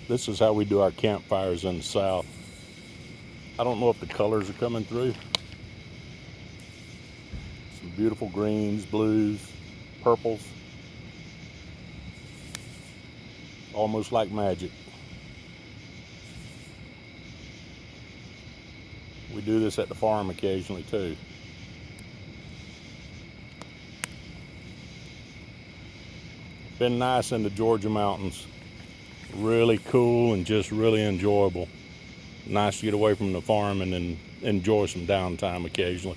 This is how we do our campfires in the South. I don't know if the colors are coming through. Some beautiful greens, blues, purples. Almost like magic. We do this at the farm occasionally too. Been nice in the Georgia mountains. Really cool and just really enjoyable. Nice to get away from the farm and then enjoy some downtime occasionally.